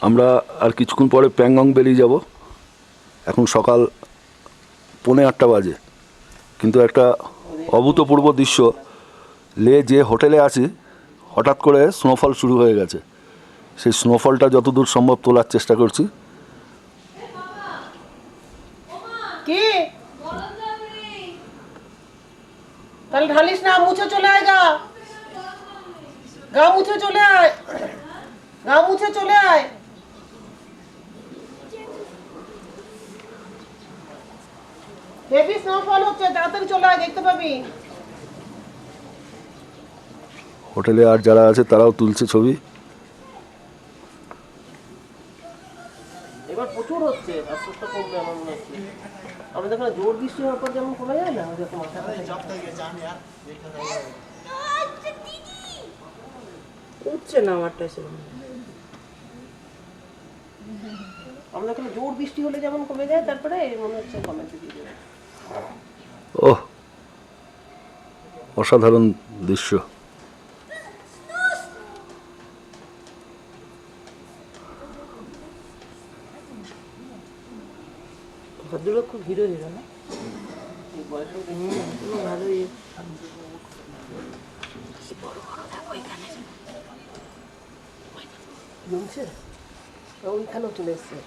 আমরা আর কিছুক্ষণ পরে প্যাংগং বেরিয়ে যাব। এখন সকাল 7:45 বাজে, কিন্তু একটা অভূতপূর্ব দৃশ্য, লে যে হোটেলে আছি হঠাৎ করে স্নোফল শুরু হয়ে গেছে। সেই স্নোফলটা যতদূর সম্ভব তোলার চেষ্টা করছি। কি তাহলে ঢালিস না, মুছে চলে আয়, গা মুছে চলে আয়, গা মুছে চলে আয়। হেভি স্নোফল হচ্ছে, তাড়াতাড়ি চলে আয়, দেখতে পাবি। হোটেলে আর যারা আছে তারাও তুলছে ছবি। এবার প্রচুর হচ্ছে, আস্তে আস্তে কমবে আমার মনে হচ্ছে। আমাদের এখানে জোর বৃষ্টি হওয়ার পর যেমন কমে যায় না, ওরকম উঠছে না আমারটা সেরকম। আমাদের এখানে জোর বৃষ্টি হলে যেমন কমে যায়, তারপরে মনে হচ্ছে কমেন্ট দিয়ে দেবে। ওহ, অসাধারণ দৃশ্য। ভদ্রলোক খুব হিরো হিরো না, ভালোই। জমছে, ওইখানেও চলে এসছে।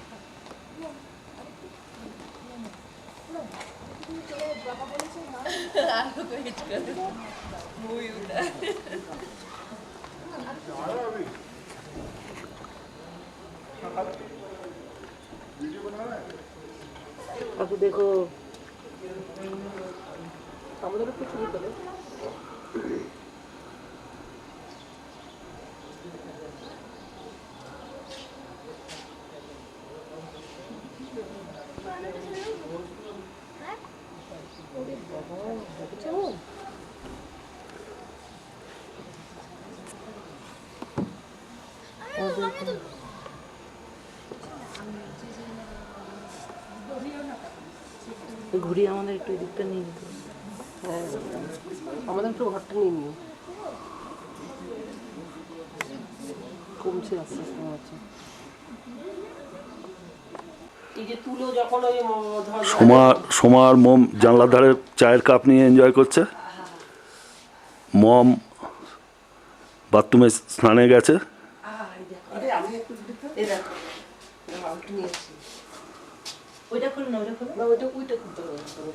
আপু দেখো, আমাদের একটু ছবি তোলে। ঘুরিয়ে আমাদের একটু এদিকটা নিয়ে নিতে। হ্যাঁ, আমাদের একটু ঘরটা নিয়ে নিও। কমছে আস্তে আস্তে মনে হচ্ছে। এই যে তুলো যখন ওই সোমার মম জানলার ধারে চায়ের কাপ নিয়ে এনজয় করছে। মম বাথরুমে স্নানে গেছে। ওইটা খুলে না, ওইটা খুলে না, ওইটা খুলতে হবে।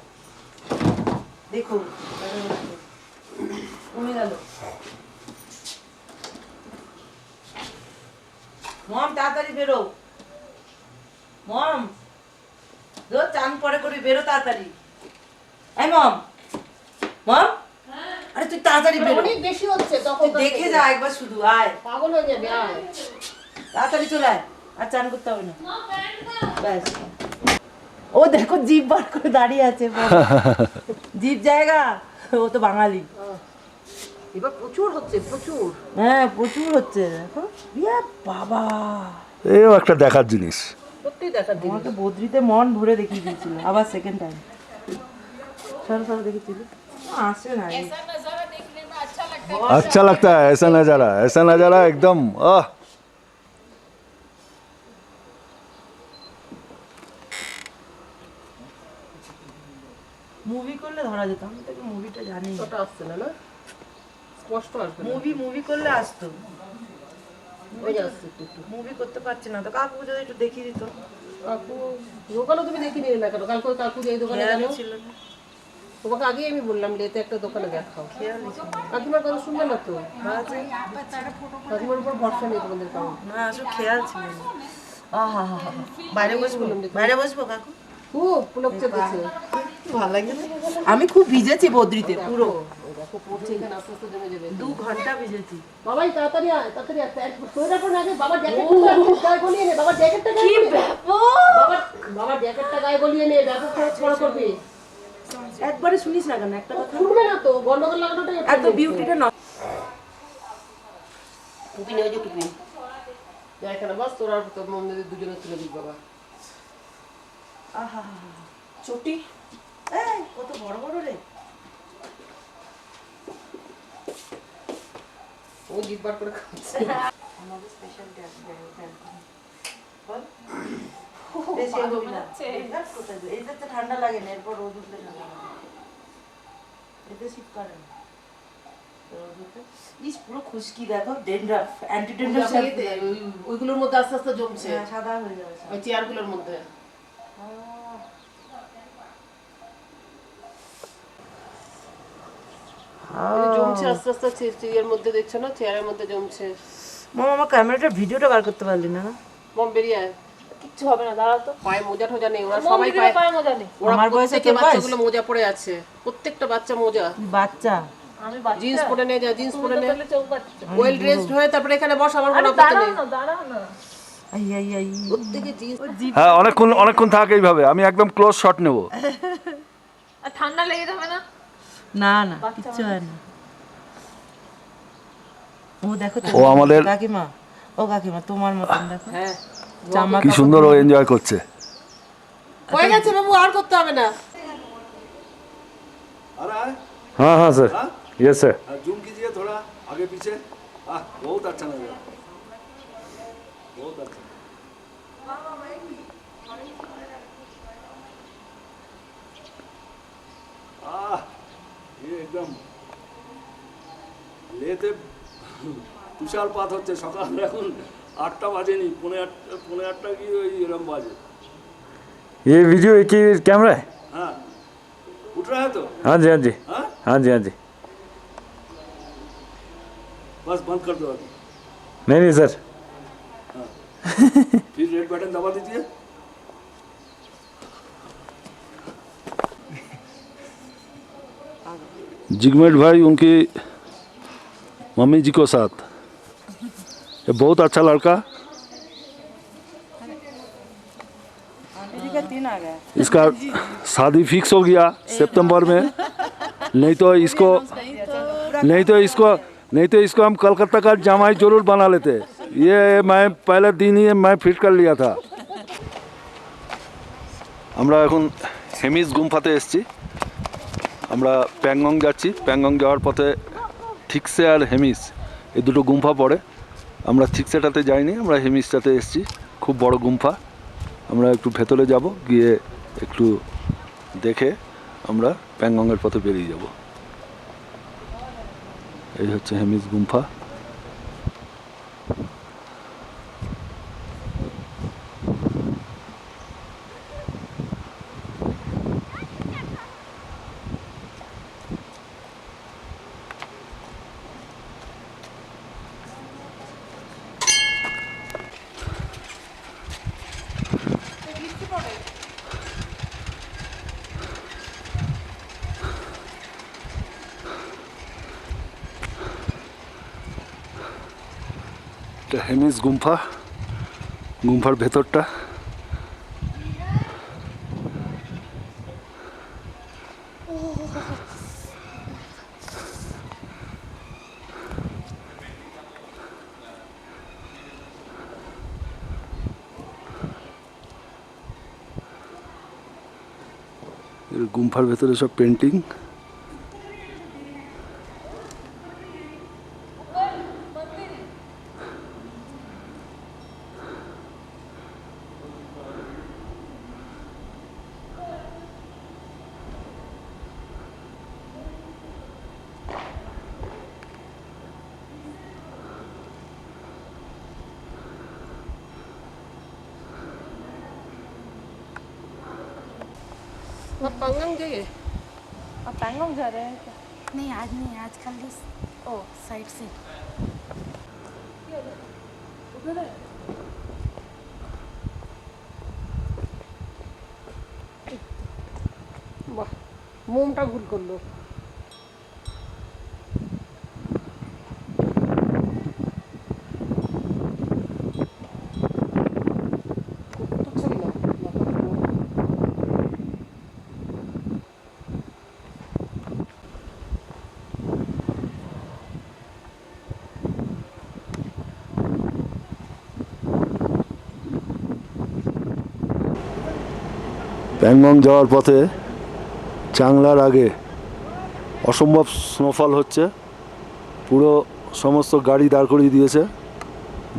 দেখো কমে গেল। মম তাড়াতাড়ি বেরো, মম রোজ চান পরে করে বেরো তাড়াতাড়ি। এই মম, মম আরে তুই তাড়াতাড়ি বেরো, অনেক বেশি হচ্ছে। তখন দেখে যা একবার, শুধু আয়, পাগল হয়ে যাবে। আয় তাড়াতাড়ি চলে আয়, আর চান করতে হবে না, ব্যাস। ও দেখো জিভ বার করে দাঁড়িয়ে আছে, জিভ জায়গা, ও তো বাঙালি। এবার প্রচুর হচ্ছে, প্রচুর, হ্যাঁ প্রচুর হচ্ছে। দেখো বাবা, এও একটা দেখার জিনিস। সত্যি দেখার জিনিস। আমাকে বদ্রিতে মন ভরে দেখিয়ে দিয়েছিল, আবার সেকেন্ড টাইম সরাসরি দেখেছিল। আসে না, अच्छा लगता है ऐसा नज़ारा एकदम। आह, মুভি করলে ধরা যেত। আমি তো মুভিটা জানি, ওটা আসছে না, না স্পষ্ট আসবে। মুভি করলে আসতো, মুভি করতে পারছে না তো। কাকু যদি একটু দেখিয়ে দিত। কাকু দোকানে তুমি দেখি নিলে না কেন? কালকে কাকু যে দোকানে গেল ছিল না, তোমাকে আগেই আমি বললাম লেতে একটা দোকানে দেখাও। কাকিমার কথা শুনবে না তো, কাকিমার উপর ভরসা নেই তোমাদের কারণ। না আসলে খেয়াল ছিল না। আহা হা হা, বাইরে বসবো, বাইরে বসবো কাকু। খুব পুলক চেপেছে, ভালো লাগে। আমি খুব ভিজেছি বদ্রিতে পুরো, দেখো পড়ছে এখানে আস্তে আস্তে জমে যাবে। 2 ঘন্টা ভিজেছি। বাবাই তাড়াতাড়ি আয়, তাড়াতাড়ি আয়। সোয়েটার পরে আগে বাবার জ্যাকেটটা গায়ে গলিয়ে নে, বাবার জ্যাকেটটা গায়ে গলিয়ে নে। বাবার জ্যাকেটটা গায়ে গলিয়ে নে, ব্যাপক খরচ বড় করবি। একবারে শুনিস না কেন একটা কথা? শুনবে না তো, গন্ডগোল লাগানোটা এত বিউটিটা না। টুপি নিয়ে যে টুপি যা এখানে বাস, তোর আর তোর মন্দিরে দুজনে তুলে দিই বাবা। আহা চটি, এই কত বড় বড় রে। ও জিভ বার করে খাচ্ছে। আমাদের স্পেশাল বেশি এগোবি না। রিল্যাক্স করতে হবে। এটাতে ঠান্ডা লাগে না, এরপর রোদ উঠলে ঠান্ডা লাগে। এতে শীত করে না। রোদ উঠলে ইস পুরো খুশকি দেখো, ডেন্ড্রাফ, অ্যান্টি ডেন্ড্রাফ ওইগুলোর মধ্যে আস্তে আস্তে জমছে সাদা হয়ে যাবে। ওই চেয়ারগুলোর মধ্যে। জমছে আস্তে আস্তে চেয়ারের মধ্যে, দেখছো না চেয়ারের মধ্যে জমছে। মামা আমার ক্যামেরাটা ভিডিওটা বার করতে পারলি না? মম বেরিয়ে আয়। কিচ্ছু হবে না, দাঁড়াও তো। পায়ে মোজা টোজা নেই, ওরা সবাই সবাই পায়ে, পায়ে মজা নেই। ওরা আমার বয়সে প্রত্যেকে তোর বয়স? বাচ্চাগুলো মোজা পরে আছে, প্রত্যেকটা বাচ্চা মোজা। তুই বাচ্চা। আমি বাচ্চা। জিন্স পরে নে, যা জিন্স পরে নে, তাহলে চোখ বাচ্চা। ওয়েল ড্রেসড হয়ে তারপরে এখানে বস, আমার কোনো আপত্তি দাঁড়াও নেই। না, দাঁড়াও না। I I I. প্রত্যেকে জিন্স। হ্যাঁ, অনেকক্ষণ থাক এইভাবে, আমি একদম ক্লোজ শট নেব। আর ঠান্ডা লেগে যাবে না? না না কিচ্ছু হয় না। ও দেখো তো, ও আমাদের কাকিমা, ও কাকিমা তোমার মতন দেখো। হ্যাঁ, জামা কি সুন্দর ও এনজয় করছে। হয়ে গেছে বাবু, আর করতে হবে না। हाँ हाँ सर, यस सर। जूम कीजिए थोड़ा आगे पीछे। बहुत अच्छा लग रहा है, बहुत अच्छा। ये एकदम লেতে তুষারপাত হচ্ছে। সকাল এখন 8টা বাজেনি, পৌনে আটটা কি ওই এরম বাজে। ये वीडियो एक ही कैमरा है? हाँ, उठ रहा है तो? हाँ जी हाँ जी, हाँ, हाँ जी हाँ जी। बस बंद कर दो अभी। नहीं नहीं सर। फिर रेड बटन दबा दीजिए। जिगमेट भाई उनकी मम्मी जी को साथ, ये बहुत अच्छा लड़का। तीन आ गया। इसका शादी फिक्स हो गया सितंबर में। नहीं तो इसको हम कलकत्ता का जमाई जरूर बना लेते। ये मैं पहले दिन ही मैं फिट कर लिया था। আমরা এখন হেমিস গুম্ফাতে এসেছি। আমরা প্যাংগং যাচ্ছি। প্যাংগং যাওয়ার পথে ঠিকসে আর হেমিস এই দুটো গুম্ফা পড়ে। আমরা ঠিকসেটাতে যাইনি, আমরা হেমিসটাতে এসেছি। খুব বড় গুম্ফা। আমরা একটু ভেতরে যাব, গিয়ে একটু দেখে আমরা প্যাংগংয়ের পথে বেরিয়ে যাব। এই হচ্ছে হেমিস গুম্ফা। এটা হেমিস গুম্ফা, গুম্ফার ভেতরটা। গুম্ফার ভেতরে সব পেন্টিং। पैंगोंग जाइए। आप पैंगोंग जा रहे हैं क्या? नहीं आज नहीं, आज खाली ओ साइड से। বাহ, মোমটা ভুল করলো। প্যাংগং যাওয়ার পথে চাংলার আগে অসম্ভব স্নোফল হচ্ছে। পুরো সমস্ত গাড়ি দাঁড় করিয়ে দিয়েছে।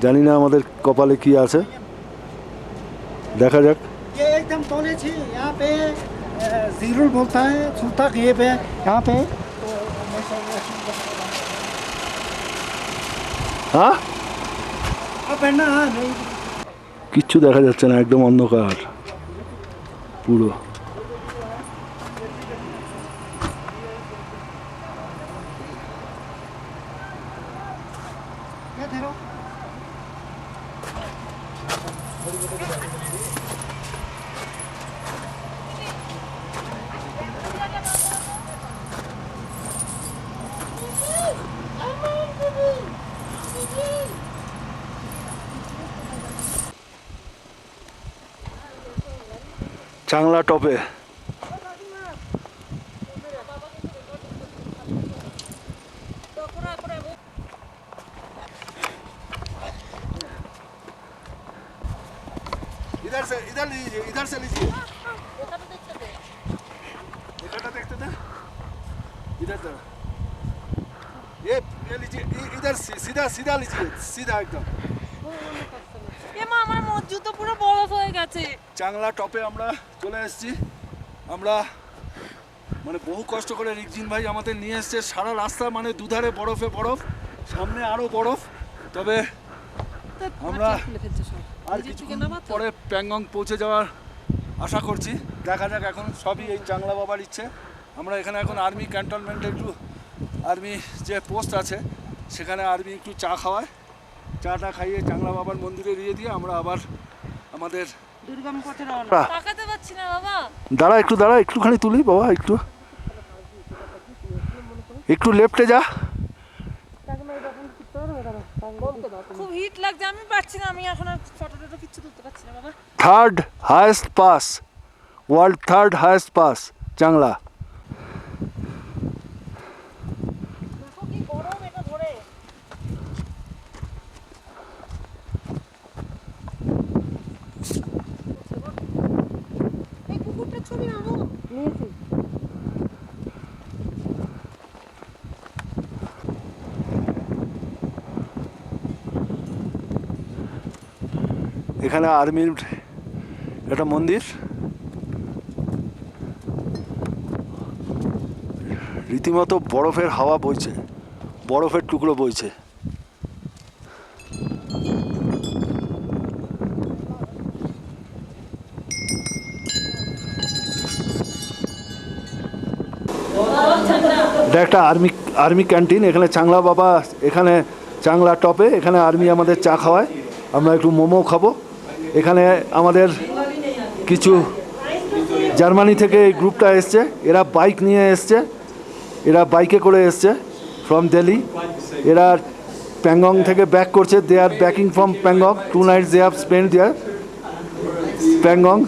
জানি না আমাদের কপালে কি আছে, দেখা যাক ये एकदम तोले छी यहाँ पे जीरुल बोलता है सुल्ताक ये पे यहाँ पे হ্যাঁ अब है ना हाँ नहीं কিচ্ছু দেখা যাচ্ছে না, একদম অন্ধকার পুরো। क्या दे रहा हूँ চাংলা টপে इधर से इधर लीजिए, इधर से लीजिए, दिखाटा देखते थे इधर से ये लीजिए, इधर सीधा सीधा लीजिए, सीधा एकदम। এ মা আমার জুতো পুরো বরফ হয়ে গেছে। চাংলা টপে আমরা চলে এসেছি। আমরা মানে বহু কষ্ট করে রিকজিন ভাই আমাদের নিয়ে এসছে, সারা রাস্তা মানে দুধারে বরফে বরফ, সামনে আরও বরফ। তবে আমরা আর কিছুক্ষণ পরে প্যাংগং পৌঁছে যাওয়ার আশা করছি। দেখা যাক, এখন সবই এই চাংলা বাবার ইচ্ছে। আমরা এখানে এখন আর্মি ক্যান্টনমেন্টে একটু আর্মি যে পোস্ট আছে সেখানে আর্মি একটু চা খাওয়ায়, চাটা খাইয়ে চাংলা বাবার মন্দিরে দিয়ে আমরা আবার আমাদের দুর্গম পথে রওনা। তাকাতে পাচ্ছি না বাবা। দাঁড়া একটুখানি তুলি বাবা, একটু লেফটে যা। খুব হিট লাগছে, আমি পারছি না, আমি এখন আর ফটোটা কিছু তুলতে পারছি না বাবা। Third highest pass, world third highest pass Chang La. দেখো কি গরম এটা ধরে। এই কুকুরটার ছবি নাও। নিয়েছি। এখানে আর্মির একটা মন্দির, রীতিমতো বরফের হাওয়া বইছে, বরফের টুকরো বইছে। এটা একটা আর্মি ক্যান্টিন। এখানে চাংলা বাবা, এখানে চাংলা টপে এখানে আর্মি আমাদের চা খাওয়ায়। আমরা একটু মোমো খাবো। এখানে আমাদের কিছু জার্মানি থেকে এই গ্রুপটা এসছে, এরা বাইক নিয়ে এসছে, এরা বাইকে করে এসছে ফ্রম দিল্লি। এরা প্যাংগং থেকে ব্যাক করছে, they are backing from Pangong, 2 nights they have spent there Pangong.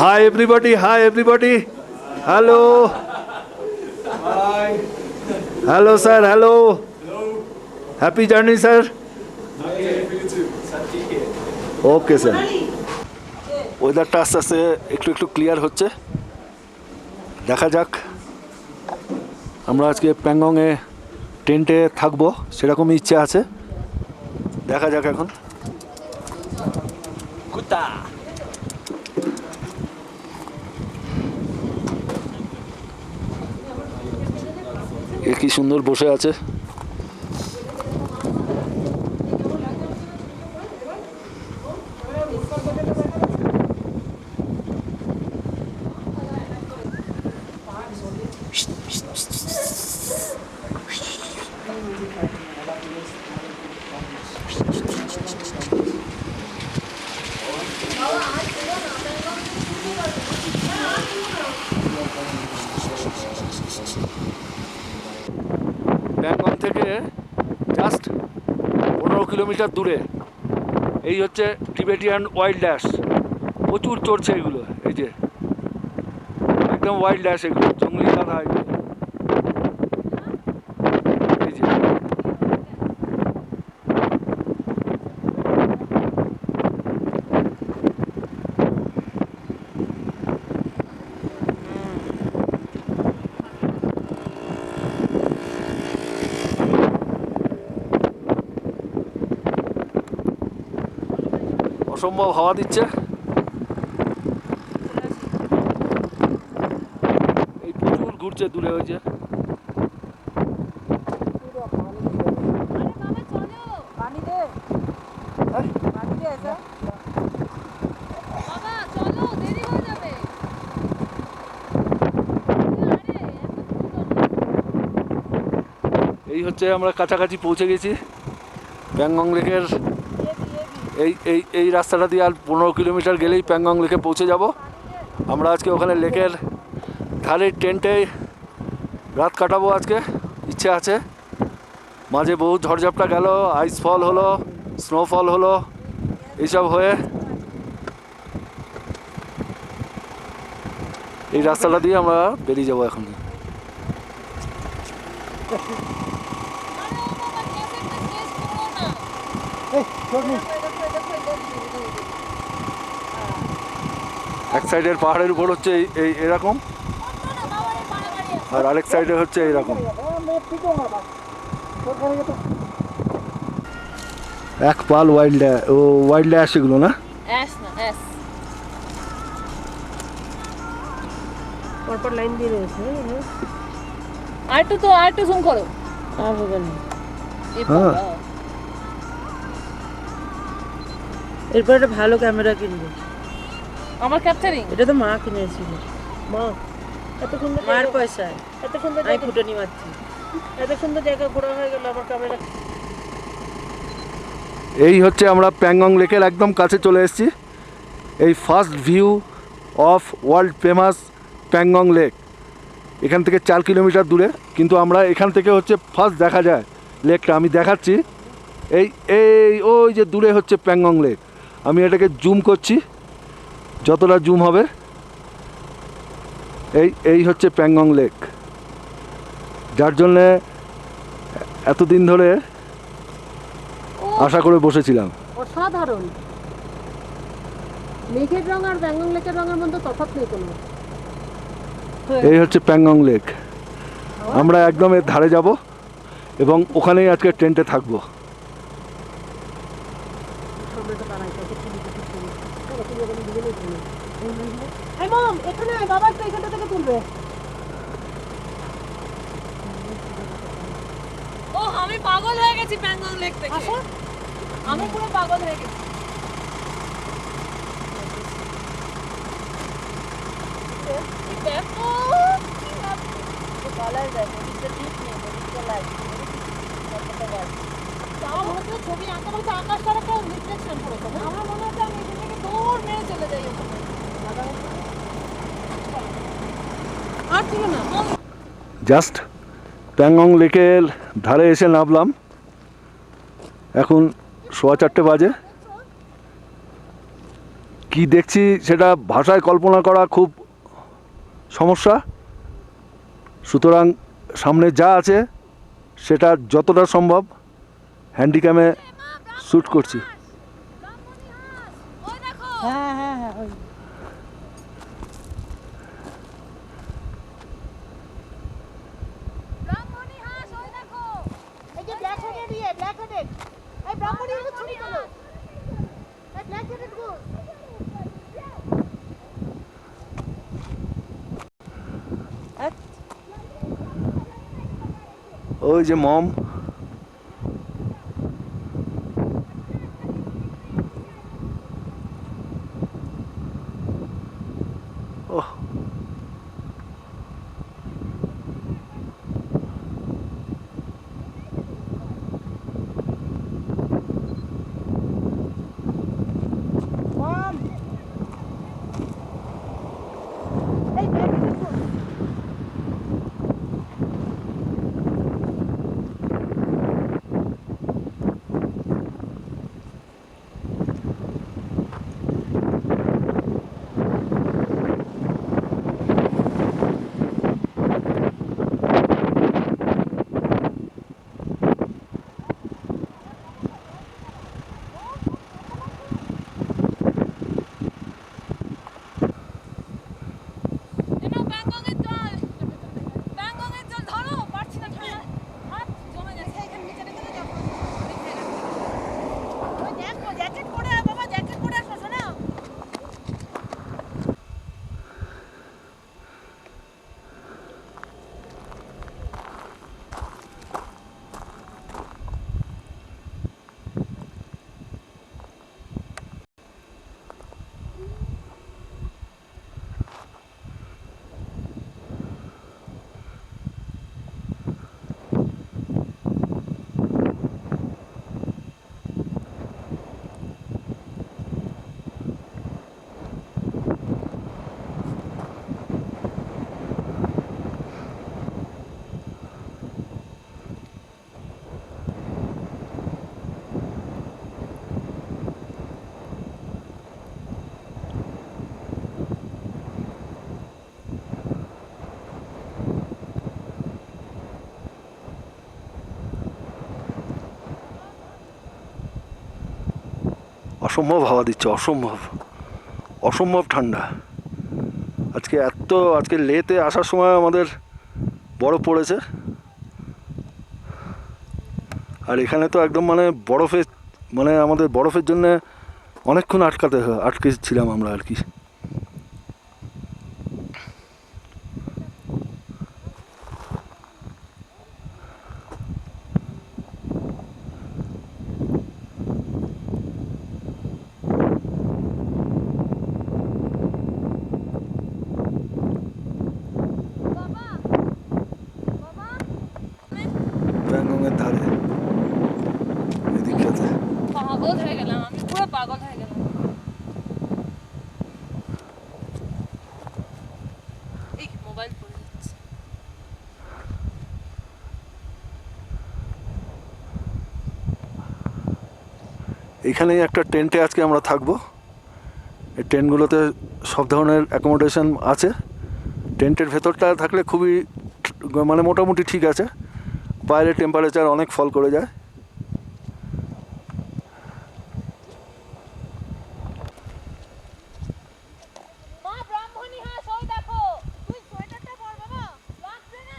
Hi everybody, hello hello sir, hello, happy journey sir. Okay sir. ওয়েদারটা আস্তে আস্তে একটু ক্লিয়ার হচ্ছে, দেখা যাক। আমরা আজকে প্যাংগংয়ে টেন্টে থাকবো সেরকমই ইচ্ছে আছে, দেখা যাক এখন। এ কি সুন্দর বসে আছে। প্যাংগং থেকে জাস্ট 15 কিলোমিটার দূরে এই হচ্ছে টিবেটিয়ান ওয়াইল্ড ড্যাশ। প্রচুর চড়ছে এগুলো, এই যে একদম ওয়াইল্ড ড্যাশ, এগুলো জঙ্গলি গাধা এগুলো। এই যে অসম্ভব হাওয়া দিচ্ছে। ঘুরছে দূরে ওই যে। পানি দে পানি দে এসা বাবা চলো দেরি হয়ে যাবে এই হচ্ছে আমরা কাছাকাছি পৌঁছে গেছি প্যাংগং লেকের। এই এই এই রাস্তাটা দিয়ে আর 15 কিলোমিটার গেলেই প্যাংগং লেকে পৌঁছে যাব। আমরা আজকে ওখানে লেকের ধারে টেন্টে রাত কাটাবো আজকে, ইচ্ছে আছে। মাঝে বহু ঝড়ঝাপটা গেল, আইস ফল হলো, স্নোফল হলো, এইসব হয়ে এই রাস্তাটা দিয়ে আমরা বেরিয়ে যাবো এখন। এক সাইডের পাহাড়ের উপর হচ্ছে এই এরকম, আর আরেক সাইডে হচ্ছে এইরকম। এক পাল ওয়াইল্ড অ্যাশ এগুলো না? অ্যাশ না অ্যাশ পরপর লাইন দিয়ে রয়েছে। আর একটু জুম করো আর হবে না। হ্যাঁ। এরপর একটা ভালো ক্যামেরা কিনবো। আমার ক্যাপচারিং এটা তো মা কিনেছিল, মা এত সুন্দর মার পয়সায়। এত সুন্দর আমি ফুটানি মারছি। এত সুন্দর জায়গা ঘোরা হয়ে গেল, আমার ক্যামেরা। এই হচ্ছে আমরা প্যাংগং লেকের একদম কাছে চলে এসেছি। এই first view of world famous Pangong lake. এখান থেকে 4 কিলোমিটার দূরে, কিন্তু আমরা এখান থেকে হচ্ছে ফার্স্ট দেখা যায় লেকটা। আমি দেখাচ্ছি, এই এই ওই যে দূরে হচ্ছে প্যাংগং লেক। আমি এটাকে জুম করছি, যতটা জুম হবে। এই হচ্ছে প্যাংগং লেক, যার জন্যে এতদিন ধরে আশা করে বসেছিলাম। অসাধারণ। লেকের রং আর প্যাংগং লেকের রঙের মধ্যে তফাৎ নেই কোনো। এই হচ্ছে প্যাংগং লেক। আমরা একদম এর ধারে যাব এবং ওখানেই আজকে টেন্টে থাকবো। এই মম, এখানে আয়, বাবা একটু এখানটা থেকে তুলবে। ও আমি পাগল হয়ে গেছি প্যাংগং লেক থেকে। আমি পুরো পাগল হয়ে গেছি। ছবি আঁকা বলতে আকাশটার একটা রিফ্লেকশন পড়েছে। আমার মনে হচ্ছে আমি এখান থেকে দৌড় মেরে চলে যাই ওখানে। আর ছিল না জাস্ট প্যাংগং লেকের ধারে এসে নামলাম। এখন 4:15 বাজে। কি দেখছি সেটা ভাষায় কল্পনা করা খুব সমস্যা। সুতরাং সামনে যা আছে সেটা যতটা সম্ভব হ্যান্ডিক্যামে শ্যুট করছি। ওই দেখো হ্যাঁ হ্যাঁ হ্যাঁ ওই ব্রাহ্মণী হাঁস ওই দেখো। এই যে ব্ল্যাক হেডেড ইয়ে, ব্ল্যাক হেডেড। এই ব্রাহ্মণী হাঁস ছবি তোলো। এই ব্ল্যাক হেডেড গোস। ওই যে মম, ওহ মম, এই ব্ল্যাক হেডেড গোস। অসম্ভব হাওয়া দিচ্ছে, অসম্ভব অসম্ভব ঠান্ডা। আজকে লেতে আসার সময় আমাদের বরফ পড়েছে, আর এখানে তো একদম মানে বরফে, মানে আমাদের বরফের জন্য অনেকক্ষণ আটকে ছিলাম আমরা আর কি। প্যাংগংয়ের ধারে এদিকটাতে পাগল হয়ে গেলাম, আমি পুরো পাগল হয়ে গেলাম। এই মোবাইল পড়ে যাচ্ছে। এখানেই একটা টেন্টে আজকে আমরা থাকবো। এই টেন্টগুলোতে সব ধরনের অ্যাকোমোডেশন আছে। টেন্টের ভেতরটা থাকলে খুবই মানে মোটামুটি ঠিক আছে, বাইরের টেম্পারেচার অনেক ফল করে যায়। মা ব্রাহ্মণী হাঁস, ওই দেখো। তুই সোয়েটারটা পর বাবা, লাগছে না।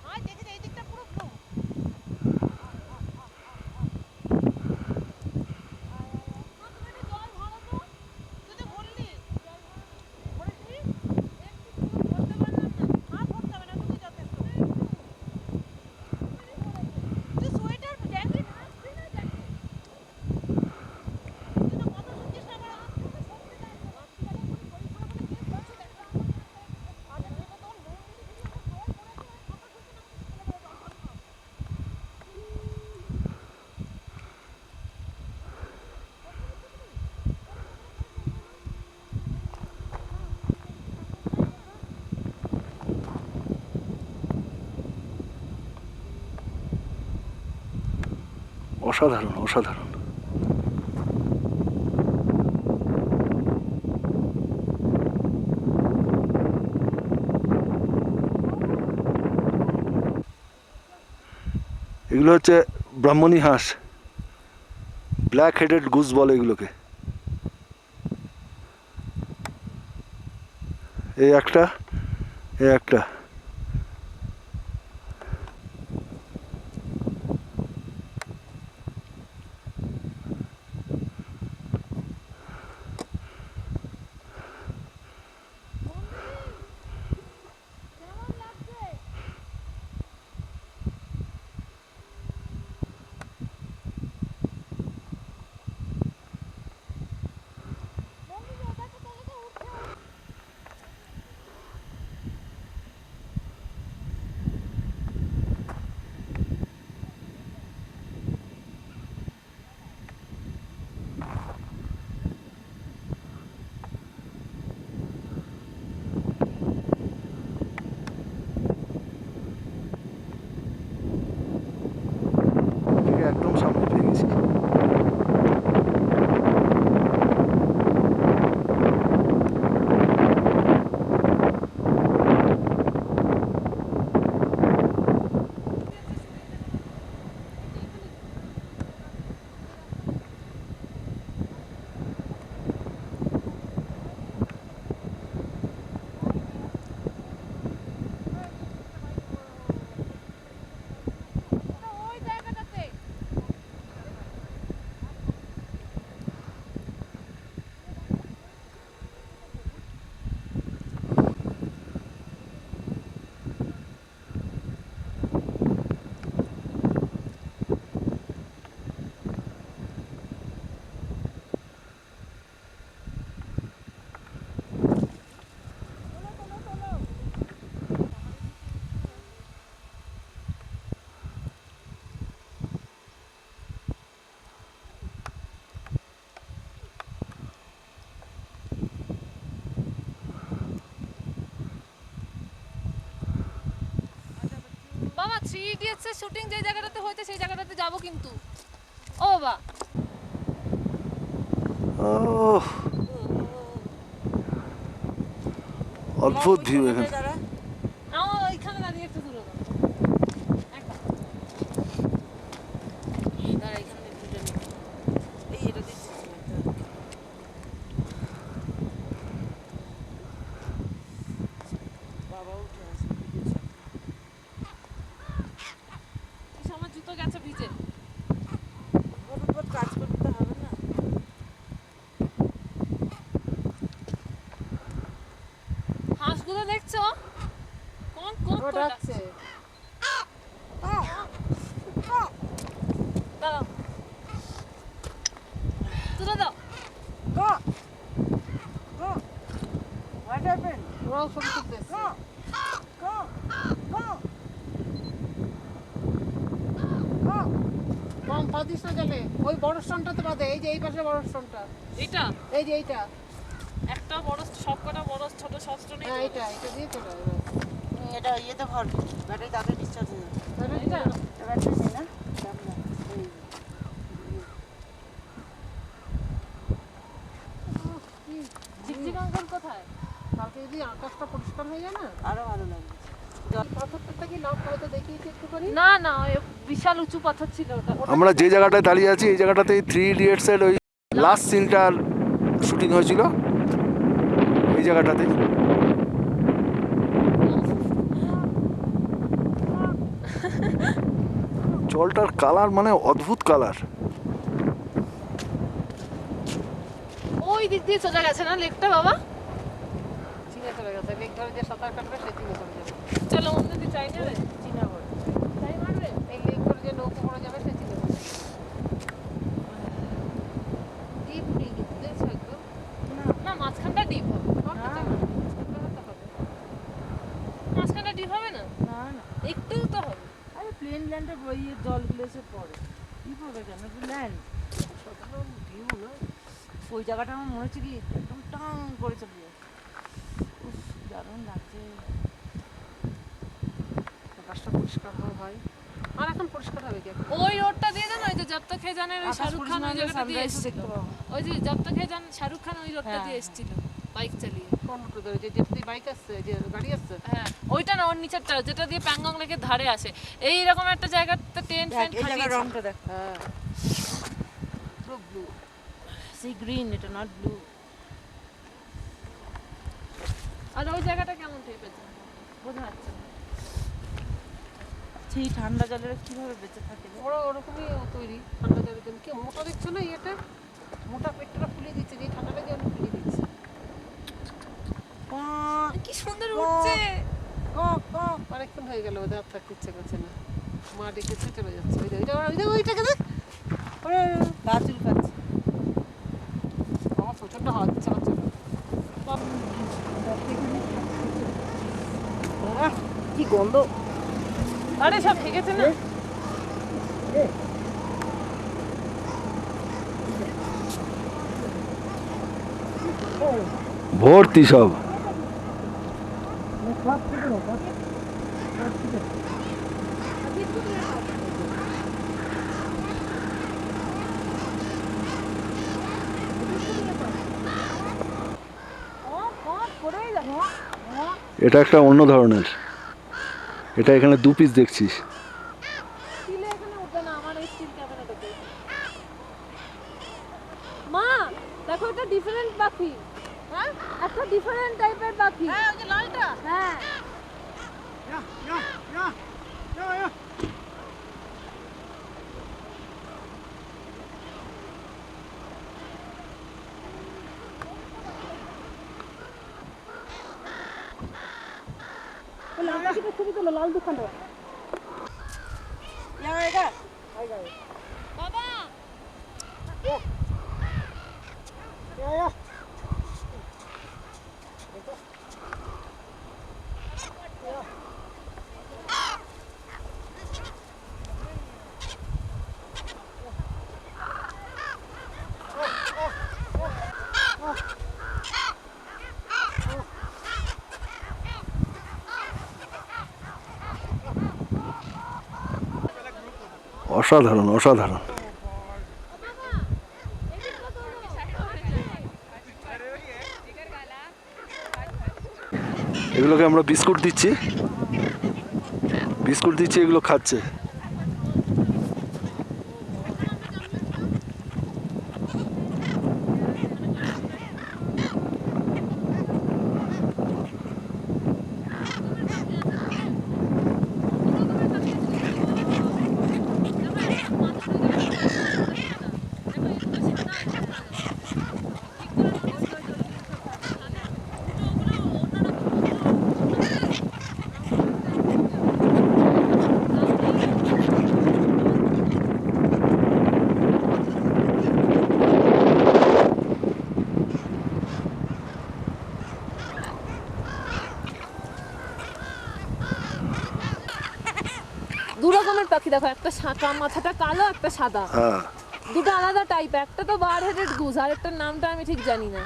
আয় দেখি এই দিকটা পুরো ব্লু। জল ভরো তো, তুই তো ভরলি। ভরেছিস? একটু ভরতে পারলাম না। আর ভরতে হবে না, তুমি যথেষ্ট। তুই সোয়েটার জ্যাকেট আসবি না জ্যাকেট। তুই তো কত শুনছিস না আমার হাত থেকে সরতে চাইছে না। অসাধারণ অসাধারণ। এগুলো হচ্ছে ব্রাহ্মণী হাঁস, ব্ল্যাক হেডেড গুজ বলে এগুলোকে। এই একটা, এই একটা। একদম সামনে পেয়ে গেছি। ওই জায়গাটাতে বাবা 3 ইডিয়টস এর শুটিং যে জায়গাটাতে হয়েছে সেই জায়গাটাতে যাব কিন্তু। ও বাবা, ওহ, অদ্ভুত ভিউ এখানে। আমার ওইখানে দাঁড়িয়ে একটু দূরে দাও। একটা দাঁড়া এখানে ভিডিও নিই। এই এটা দিচ্ছি লক্ষ্য ডাকছে। দাঁড়াও তুলে দাও ওরাও ছবি তুলতে এসছে। কম পা দিস না জলে, ওই বড় স্টোনটাতে বাঁধে, এই যে এই পাশে বড় স্টোনটা, এটা এই যে এইটা, একটা বড় সবকটা বড় ছোট সব স্টোন হ্যাঁ এইটা দিয়ে চলে যাবে। এটা ইয়েতে ভরবি, ব্যাটারি তাড়াতাড়ি ডিসচার্জ হয়ে যাবে। এটা ব্যাটারি নেই না? ঝিকঝিক অঙ্কন কোথায়? কালকে যদি আকাশটা পরিষ্কার হয়ে যায় না, আরো ভালো লাগবে। পাথরটা কি নাম হয়তো দেখিয়েছি একটুখানি। না না ওই বিশাল উঁচু পাথর ছিল ওটা। আমরা যে জায়গাটায় দাঁড়িয়ে আছি এই জায়গাটাতেই 3 ইডিয়টসের ওই লাস্ট সিনটার শুটিং হয়েছিল, এই জায়গাটাতে। জলটার কালার মানে অদ্ভুত কালার। ওই দিক দিয়ে সোজা গেছে না লেকটা বাবা? চিনে চলে গেছে, লেক ধরে যে সাঁতার কাটবে সে চিনে চলে যাবে। চলো অন্য দিকে চাই না রে। চিনা বলে চাই মারবে? এই লেক ধরে যে নৌকো পড়ে যাবে সে চিনে যাবে। ডিপ পুরি দেখছো একদম? না মাঝখানটা ডিপ হবে। মাঝখানটা ডিপ হবে না? না না, একটু তো হবে। আরে প্লেন ল্যান্ডে বইয়ে জলগুলো এসে পড়ে, কি পড়বে কেন? ল্যান্ড সাধারণ ভিউ না, ওই জায়গাটা আমার মনে হচ্ছে কি একদম টাং করে চলে যায়। উফ, দারুণ লাগছে। আকাশটা পরিষ্কার হবে ভাই, আর এখন পরিষ্কার হবে কি এখন? ওই রোডটা দিয়ে দেন, ওই যে জব তক হে জানের ওই আকাশ শাহরুখ খান ওই পরিষ্কার হলে জায়গাটা দিয়ে sunrise এসেছিল। দেখতে পাবো। ওই যে জব তক হে জান শাহরুখ খান ওই রোডটা হ্যাঁ, দিয়ে এসেছিল বাইক চালিয়ে। কোন রুটে ধরে যে যেতে বাইক আসছে, যে গাড়ি আসছে, হ্যাঁ ওইটা না, ওর নিচেরটা যেটা দিয়ে প্যাংগং লেকের ধারে আসে। এই রকম একটা জায়গাতে টেন্ট দেখ ফ্যান্ট এই জায়গার খাটিয়েছে। রংটা দেখ, হ্যাঁ পুরো ব্লু। সি গ্রিন, এটা নট ব্লু। আর ওই জায়গাটা কেমন টেপেছে বোঝা যাচ্ছে না। সেই ঠান্ডা জলের কিভাবে বেঁচে থাকে রে? ওরা ওরকমই তৈরি ঠান্ডা জলের জন্য। কি মোটা দেখছো না ইয়েটা, মোটা পেটটা ফুলিয়ে দিচ্ছে, যে ঠান্ডা লাগে আমি ফুলিয়ে দিচ্ছি। কি সুন্দর উঠছে। অনেকক্ষণ হয়ে গেল, ওদের আর থাকতে ইচ্ছে করছে না, মা ডেকেছে চলে যাচ্ছে। ওই যে ওইটাকে দেখ, ওরে গা চুলকাচ্ছে। আমার প্রচন্ড হাওয়া দিচ্ছে, আমার চলে। কি গন্ধ! আরে সব ঠিক আছে না? ভর্তি সব। এটা একটা অন্য ধরনের, এটা এখানে 2 পিস দেখছিস। স্টিলে এখানে উঠবে না আমার এই স্টিল ক্যামেরাটাতে। মা দেখো এটা ডিফারেন্ট পাখি। হ্যাঁ একটা ডিফারেন্ট টাইপের পাখি। হ্যাঁ ওই যে লালটা, হ্যাঁ Ja, ja, ja, ja, ja. বাবা Ja, ja. অসাধারণ অসাধারণ। এগুলোকে আমরা বিস্কুট দিচ্ছি, এগুলো খাচ্ছে। পাখি দেখো, একটা শাঁকা, মাথাটা কালো, একটা সাদা, হ্যাঁ দুটো আলাদা টাইপ। একটা তো বার হেডেড গুজ, আর একটার নামটা আমি ঠিক জানি না।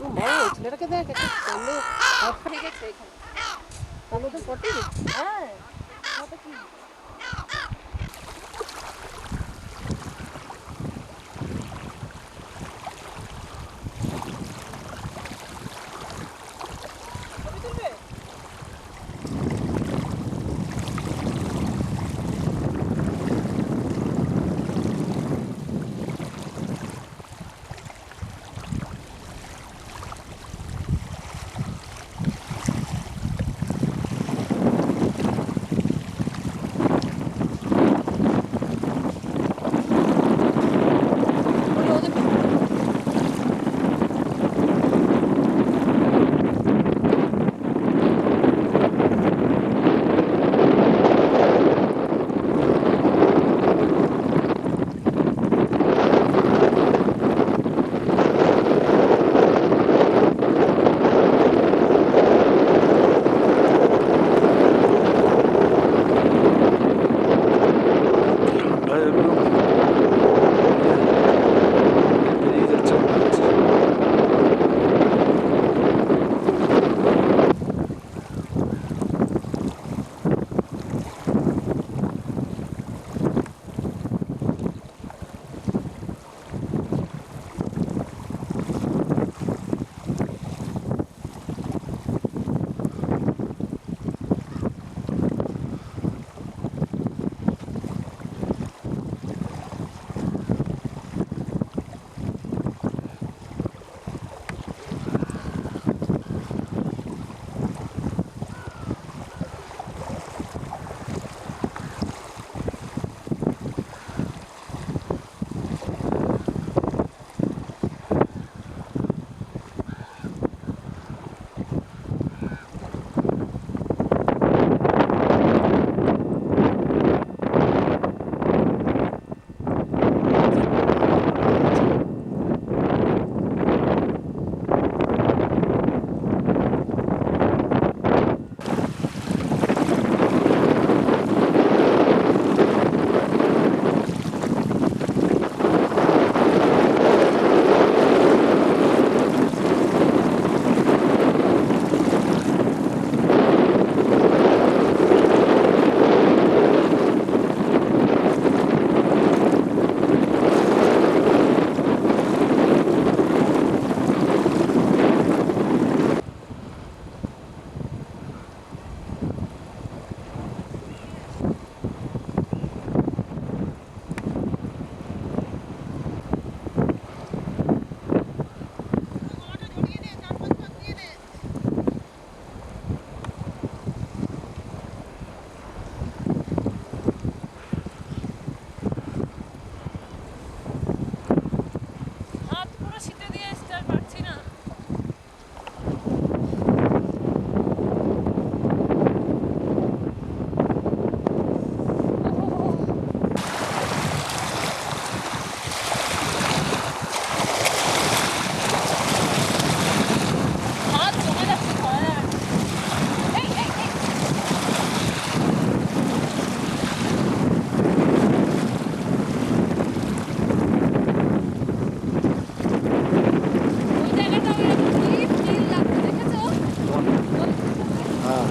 ও মা, ছেলেটাকে দেখ, একটা কালো হাত হয়ে গেছে এখানে। কালো তো পটি। হ্যাঁ, বেরিয়ে যাচ্ছে মনে হচ্ছে। হাত পুরো শীতে দিয়ে এসছে, আর পারছি না। হাত জমে যাচ্ছে, ধরা যাবে না। এই, এই, এই। ওই জায়গাটা ওইরকম নীল লাগছে, দেখেছো? হ্যাঁ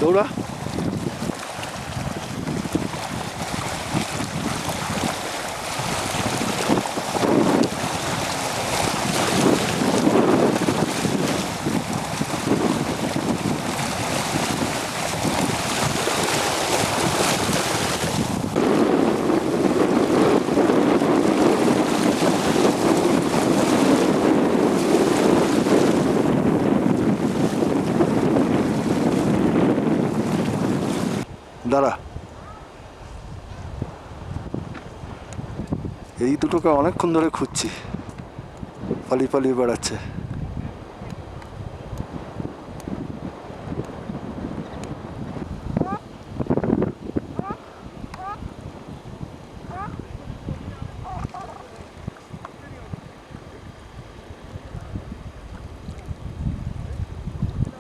দৌড়া। দাঁড়া। এই দুটোকে অনেকক্ষণ ধরে খুঁজছি, পালিয়ে পালিয়ে বেড়াচ্ছে।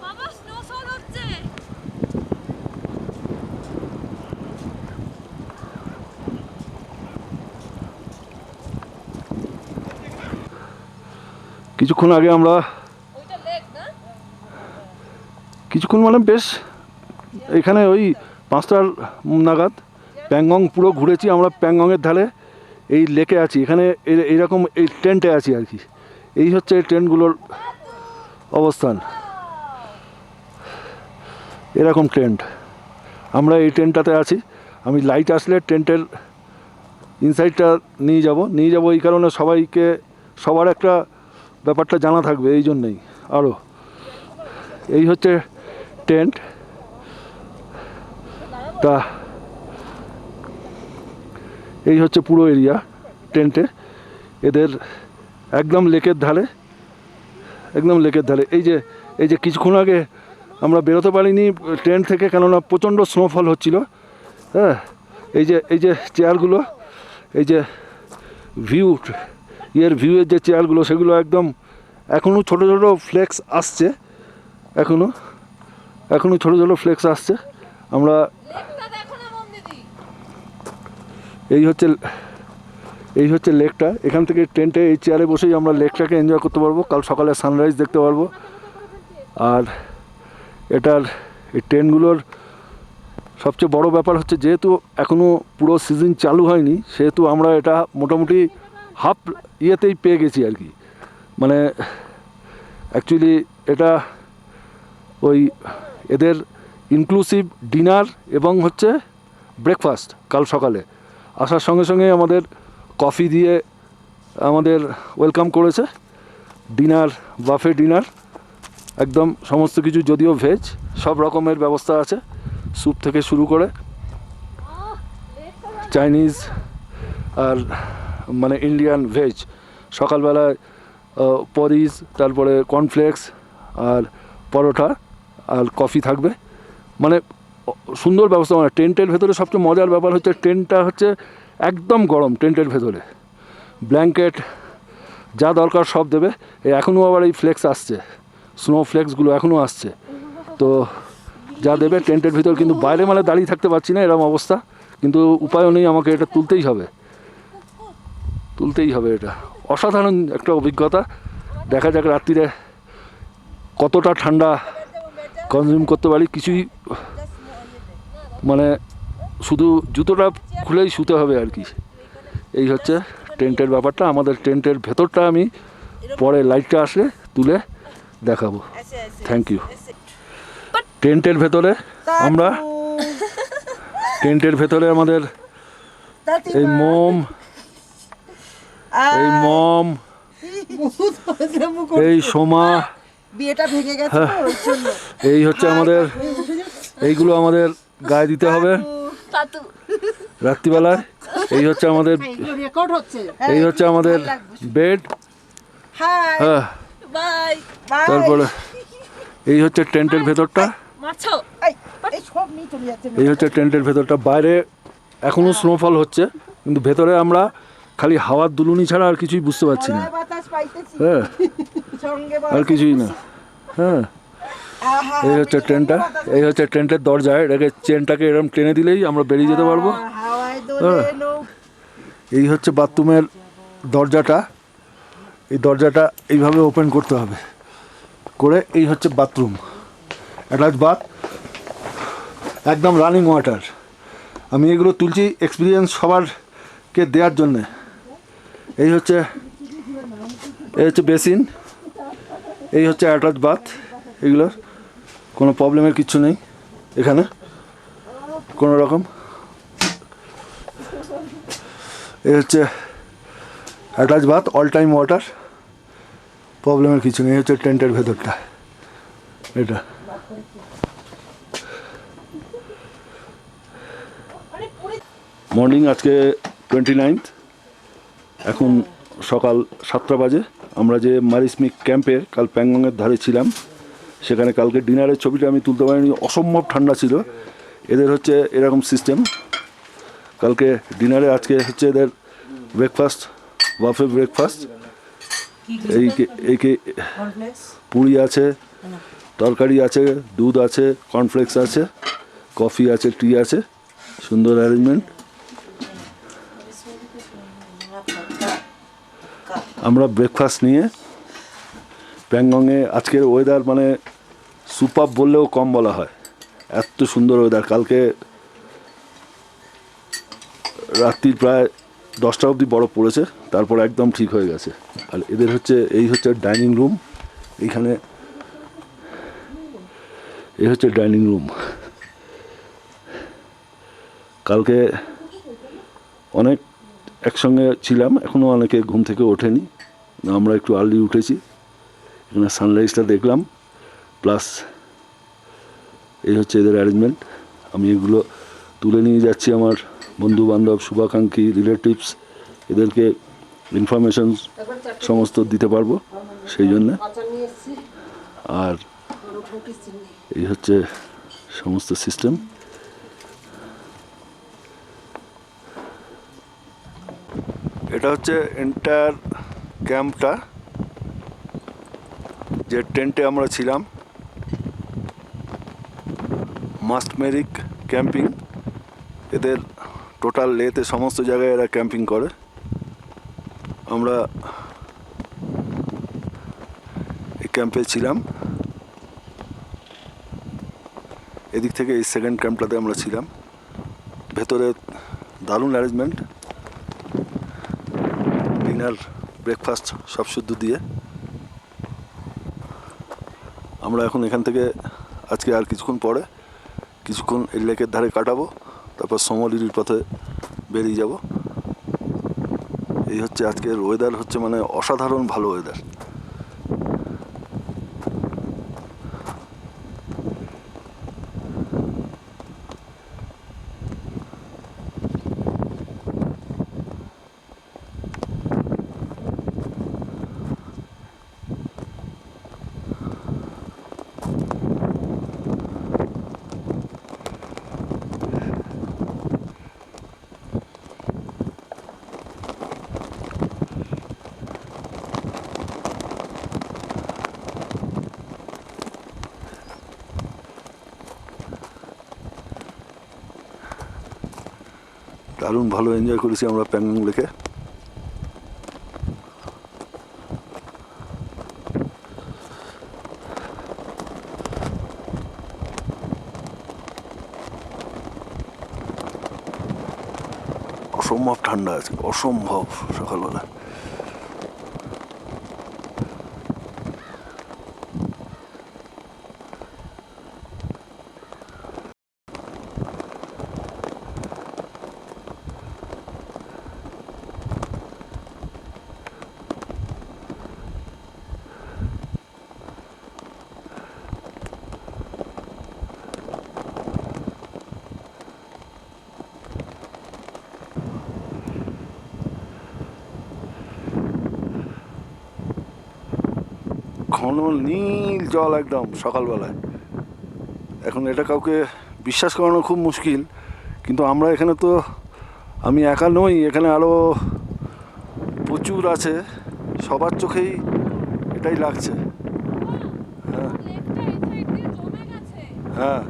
বাবা স্নোফল হচ্ছে। কিছুক্ষণ আগে আমরা ওইটা লেক না? কিছুক্ষণ মানে বেশ এখানে ওই 5টার নাগাদ প্যাংগং পুরো ঘুরেছি আমরা। প্যাংগংয়ের ধারে এই লেকে আছি, এখানে এইরকম এই টেন্টে আছি আর কি। এই হচ্ছে এই টেন্টগুলোর অবস্থান, এরকম টেন্ট। আমরা এই টেন্টটাতে আছি। আমি লাইট আসলে টেন্টের ইনসাইডটা নিয়ে যাব এই কারণে সবাইকে সবার একটা ব্যাপারটা জানা থাকবে, এই জন্যেই। আরও এই হচ্ছে টেন্ট তা, এই হচ্ছে পুরো এরিয়া টেন্টে এদের, একদম লেকের ধারে, একদম লেকের ধারে। এই যে কিছুক্ষণ আগে আমরা বেরোতে পারিনি টেন্ট থেকে, কেননা প্রচণ্ড স্নোফল হচ্ছিল। হ্যাঁ, এই যে চেয়ারগুলো, এই যে ভিউয়ের যে চেয়ারগুলো, সেগুলো একদম এখনও ছোটো ছোটো ফ্লেক্স আসছে, এখনও ছোটো ছোটো ফ্লেক্স আসছে। আমরা লেকটা দেখো না মম দিদি। এই হচ্ছে লেকটা। এখান থেকে টেন্টে এই চেয়ারে বসেই আমরা লেকটাকে এনজয় করতে পারবো, কাল সকালে সানরাইজ দেখতে পারবো। আর এটার এই টেন্টগুলোর সবচেয়ে বড় ব্যাপার হচ্ছে, যেহেতু এখনও পুরো সিজন চালু হয়নি, সেহেতু আমরা এটা মোটামুটি হাফ ইয়েতেই পেয়ে গেছি আর কি। মানে অ্যাকচুয়ালি এটা ওই এদের ইনক্লুসিভ ডিনার এবং হচ্ছে ব্রেকফাস্ট। কাল সকালে আসার সঙ্গে সঙ্গে আমাদের কফি দিয়ে আমাদের ওয়েলকাম করেছে। ডিনার, বাফে ডিনার, একদম সমস্ত কিছু, যদিও ভেজ, সব রকমের ব্যবস্থা আছে, স্যুপ থেকে শুরু করে চাইনিজ আর মানে ইন্ডিয়ান ভেজ। সকালবেলায় পরিজ, তারপরে কর্নফ্লেক্স আর পরোটা আর কফি থাকবে। মানে সুন্দর ব্যবস্থা। মানে টেন্টের ভেতরে সবচেয়ে মজার ব্যাপার হচ্ছে, টেন্টটা হচ্ছে একদম গরম। টেন্টের ভেতরে ব্ল্যাঙ্কেট যা দরকার সব দেবে। এখনও আবার এই ফ্লেক্স আসছে, স্নো ফ্লেক্সগুলো এখনও আসছে, তো যা দেবে টেন্টের ভিতর। কিন্তু বাইরে মানে দাঁড়িয়ে থাকতে পারছি না, এরকম অবস্থা। কিন্তু উপায়ও নেই, আমাকে এটা তুলতেই হবে। এটা অসাধারণ একটা অভিজ্ঞতা। দেখা যাক রাত্রিরে কতটা ঠান্ডা কনজিউম করতে পারি। কিছুই মানে শুধু জুতোটা খুলেই শুতে হবে আর কি। এই হচ্ছে টেন্টের ব্যাপারটা। আমাদের টেন্টের ভেতরটা আমি পরে লাইটটা আসলে তুলে দেখাবো। Thank you. টেন্টের ভেতরে আমাদের এই মম, এই সোমা, বিয়েটা ভেঙে গেছে তো ওই জন্য। এই হচ্ছে আমাদের, এইগুলো আমাদের গায়ে দিতে হবে রাত্রিবেলায়। এই হচ্ছে আমাদের, রেকর্ড হচ্ছে। এই হচ্ছে আমাদের বেড। হাই হ্যাঁ, বাই। তারপরে এই হচ্ছে টেন্টের ভেতরটা। মারছো? এই সব নিয়ে চলে যাচ্ছে। এই হচ্ছে টেন্টের ভেতরটা। বাইরে এখনও স্নোফল হচ্ছে, কিন্তু ভেতরে আমরা খালি হাওয়ার দুলুনি ছাড়া আর কিছুই বুঝতে পারছি না। বাতাস পাইতেছি হ্যাঁ, সঙ্গে আর কিছুই না। হ্যাঁ, এই হচ্ছে ট্রেনটা, এই হচ্ছে ট্রেনটার দরজা। এটাকে চেনটাকে এরকম টেনে দিলেই আমরা বেরিয়ে যেতে পারবো। হাওয়ায় দোলে নৌ। এই হচ্ছে বাথরুমের দরজাটা। এই দরজাটা এইভাবে ওপেন করতে হবে করে। এই হচ্ছে বাথরুম, অ্যাটাচ বাথ, একদম রানিং ওয়াটার। আমি এগুলো তুলছি এক্সপিরিয়েন্স সবারকে দেওয়ার জন্যে। এই হচ্ছে বেসিন, এই হচ্ছে অ্যাটাচ বাথ। এগুলোর কোনো প্রবলেমের কিচ্ছু নেই এখানে কোনো রকম। এই হচ্ছে attach bath, all time water, প্রবলেমের কিছু নেই। এই হচ্ছে টেন্টের ভেতরটা। এটা মর্নিং, আজকে 29th এখন সকাল 7টা বাজে। আমরা যে মারিসমিক ক্যাম্পের কাল প্যাংগংয়ের ধারে ছিলাম, সেখানে কালকে ডিনারের ছবিটা আমি তুলতে পারিনি, অসম্ভব ঠান্ডা ছিল। এদের হচ্ছে এরকম সিস্টেম, কালকে ডিনারে আজকে হচ্ছে এদের ব্রেকফাস্ট, বাফে ব্রেকফাস্ট। এই কর্নফ্লেক্স পুরি আছে, তরকারি আছে, দুধ আছে, কর্নফ্লেক্স আছে, কফি আছে, টি আছে, সুন্দর অ্যারেঞ্জমেন্ট। আমরা ব্রেকফাস্ট নিয়ে প্যাংগংয়ে আজকের ওয়েদার মানে সুপার বললেও কম বলা হয়, এত সুন্দর ওয়েদার। কালকে রাত্রির প্রায় 10টা অবধি বরফ পড়েছে, তারপর একদম ঠিক হয়ে গেছে। আর এদের হচ্ছে এই হচ্ছে ডাইনিং রুম, এইখানে এই হচ্ছে ডাইনিং রুম। কালকে অনেক একসঙ্গে ছিলাম, এখনও অনেকে ঘুম থেকে ওঠেনি, আমরা একটু আর্লি উঠেছি। এখানে সানরাইজটা দেখলাম, প্লাস এই হচ্ছে এদের অ্যারেঞ্জমেন্ট। আমি এগুলো তুলে নিয়ে যাচ্ছি আমার বন্ধু বান্ধব, শুভাকাঙ্ক্ষী, রিলেটিভস, এদেরকে ইনফরমেশন একবার চারটে সমস্ত দিতে পারবো সেই জন্যে। আচার নিয়ে এসেছি, আর আর রুটি চিনি। এই হচ্ছে সমস্ত সিস্টেম। এটা হচ্ছে এন্টায়ার ক্যাম্পটা, যে টেন্টে আমরা ছিলাম, মাস্টমেরিক ক্যাম্পিং। এদের টোটাল লেতে সমস্ত জায়গায় এরা ক্যাম্পিং করে। আমরা এই ক্যাম্পে ছিলাম, এদিক থেকে এই সেকেন্ড ক্যাম্পটাতে আমরা ছিলাম। ভেতরে দারুণ অ্যারেঞ্জমেন্ট, ডিনার ব্রেকফাস্ট সব শুদ্ধ দিয়ে। আমরা এখন এখান থেকে আজকে আর কিছুক্ষণ এই লেকের ধারে কাটাবো, তারপর সমলির পথে বেরিয়ে যাব। এই হচ্ছে আজকের ওয়েদার, হচ্ছে মানে অসাধারণ ভালো ওয়েদার। দারুণ ভালো এনজয় করেছি আমরা প্যাংগং লেকে। অসম্ভব ঠান্ডা আছে, অসম্ভব সকালবেলা। ঘন নীল জল একদম সকালবেলায়। এখন এটা কাউকে বিশ্বাস করানো খুব মুশকিল, কিন্তু আমরা এখানে তো, আমি একা নই, এখানে আরও প্রচুর আছে, সবার চোখেই এটাই লাগছে। হ্যাঁ লেকটা এই সাইড দিয়ে জমে গেছে। হ্যাঁ,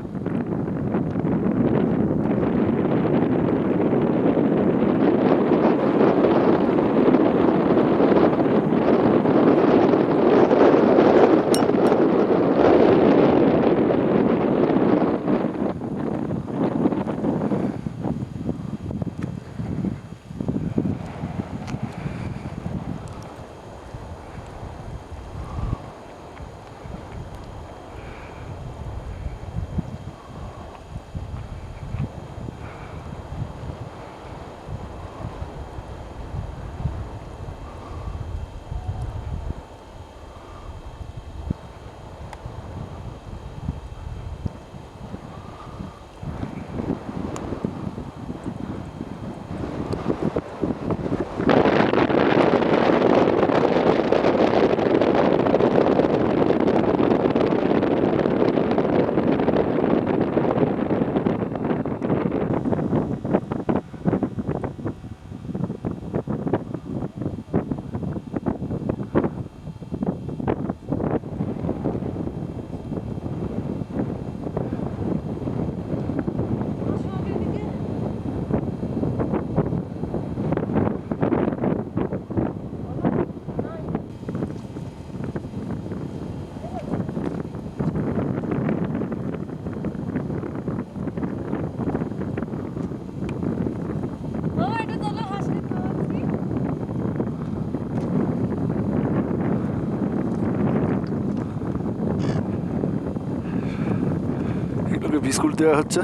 বিস্কুট দেওয়া হচ্ছে।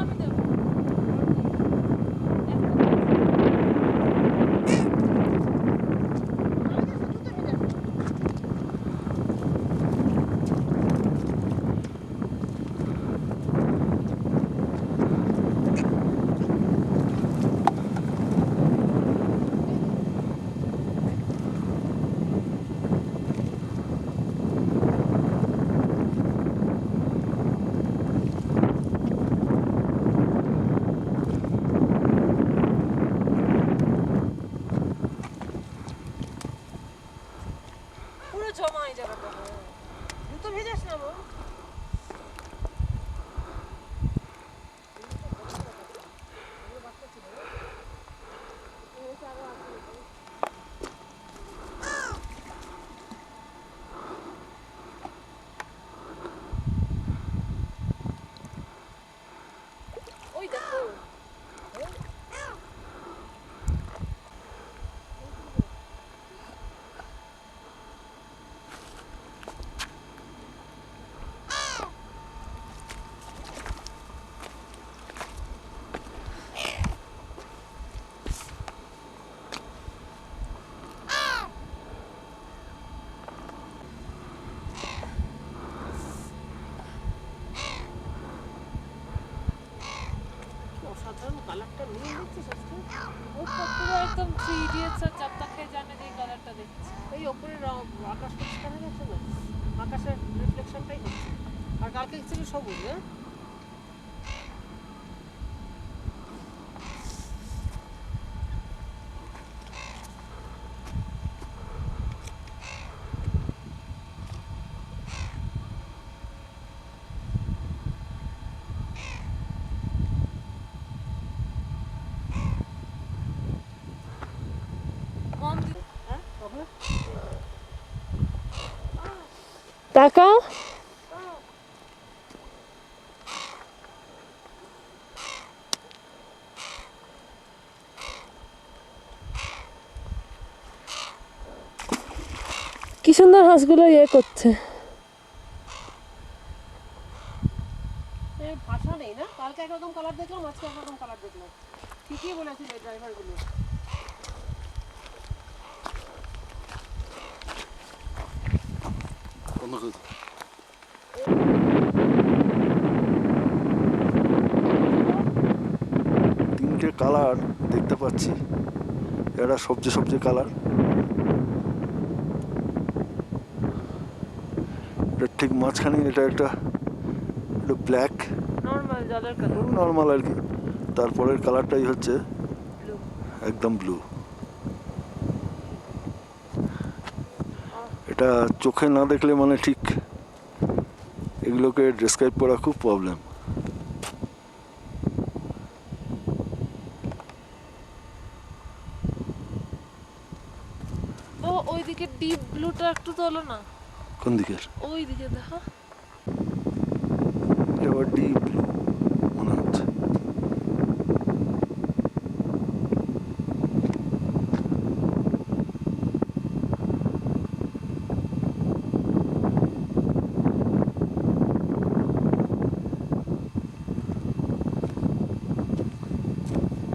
আমি দেবো। পুরো জমা এই জায়গাটা। জুতো ভেজাস না বল। ওই দেখো অসাধারণ কালারটা নিয়ে দেখছিস আজকে। ও তো পুরো একদম 3 ইডিয়টস আর জব তক হে জানে যে কালারটা দেখছি। এই ওপরের আকাশ পরিষ্কার হয়ে গেছে না, আকাশের রিফ্লেকশনটাই হচ্ছে। আর কালকে ছিল সবুজ, হ্যাঁ কম দিন তবে টাকা কি সুন্দর হাঁসগুলো ইয়ে করছে। এর ভাষা নেই না, কালকে একরকম কালার দেখলাম, আজকে একরকম কালার দেখলাম। ঠিকই বলেছিল এই ড্রাইভারগুলো। তিনটে কালার দেখতে পাচ্ছি, এটা সবজি সবজি কালার, এটা ঠিক মাঝখানে এটা একটা ব্ল্যাক নরমাল জলের কালার। নর্মাল আর কি, তারপরের কালারটাই হচ্ছে একদম ব্লু। এটা চোখে না দেখলে মানে ঠিক এগুলোকে ডেসক্রাইব করা খুব প্রবলেম। ও ওইদিকে ডিপ ব্লুটা একটু তোলো না। কোন দিকের? ওইদিকে দেখো। এবার ডিপ ব্লু মনে হচ্ছে।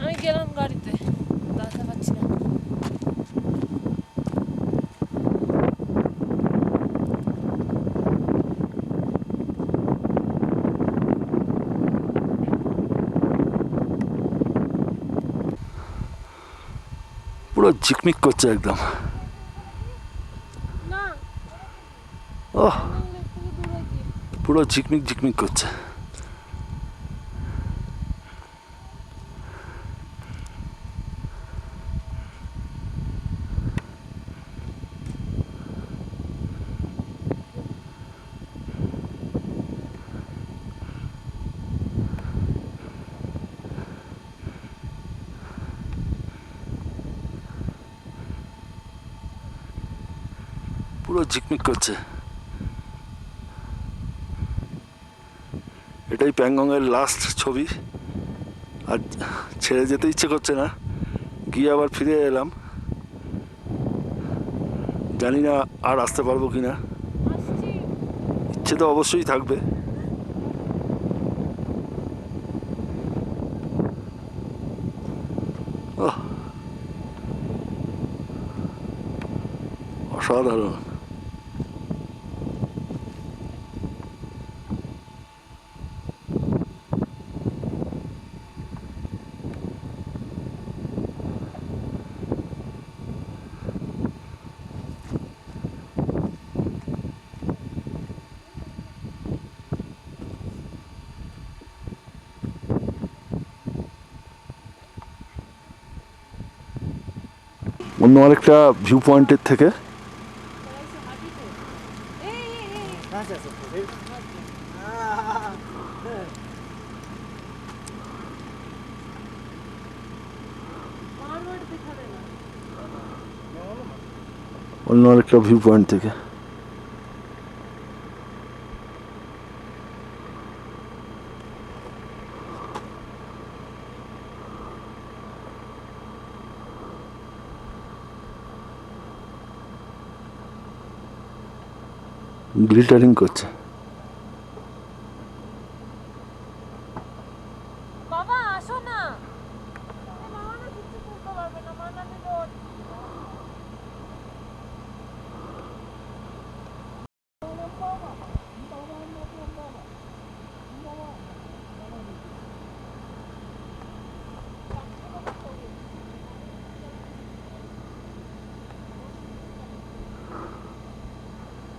আমি গেলাম গাড়িতে, দাঁড়াতে পারছি না। পুরো ঝিকমিক করছে একদম। না ওহ, একটু দূরে গিয়ে পুরো ঝিকমিক ঝিকমিক করছে। পুরো ঝিকমিক করছে। এটাই প্যাংগংয়ের লাস্ট ছবি, আর ছেড়ে যেতে ইচ্ছে করছে না, গিয়ে আবার ফিরে এলাম। জানি না আর আসতে পারবো কি না, আসছি। ইচ্ছে তো অবশ্যই থাকবে। আহ, অসাধারণ। অন্য আরেকটা ভিউ পয়েন্টের থেকে कहाँ से आ सकते हैं? मारवाड़ दिखा देना। অন্য আরেকটা ভিউ পয়েন্ট থেকে গ্লিটারিং করছে। বাবা আসো না। মামা না কিছু করতে পারবে না, মানালি রোড।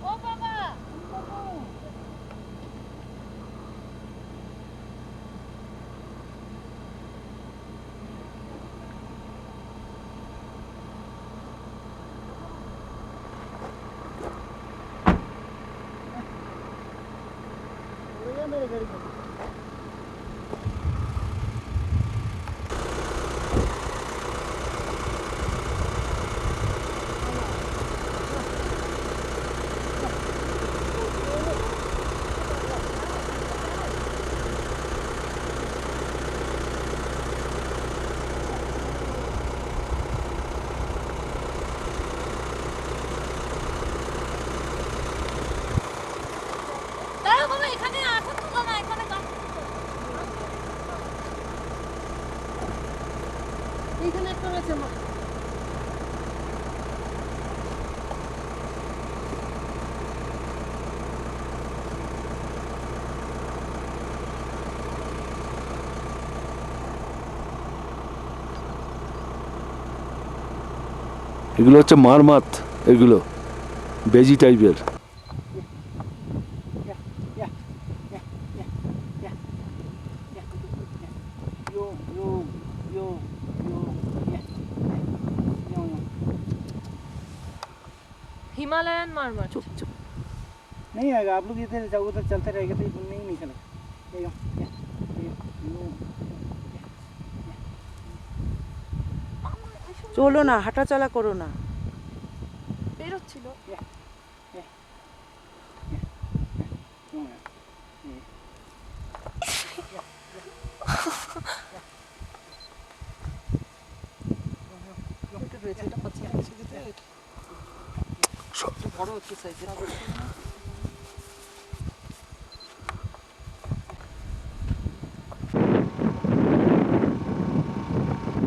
ও বাবা मेरे घर में দাঁড়াও বাবা, এখানে আঠা তুলো না, এখানে গাছ তুলো। এইখানে একটা রয়েছে মা। এগুলো হচ্ছে মারমাত, এগুলো বেজি টাইপের। यो यो यो यो यो हिमालयन मारवाड़। नहीं आएगा। आप लोग इधर जाओ, उधर चलते रहेगा तो ये नहीं निकलेगा। ये यो, यो। চলো না, হাঁটাচলা করো না। বেরোচ্ছিল। এটা রয়েছে, এটা পাচ্ছি না, সেক্ষেত্রে এটা একটু বড় একটু সাইজের।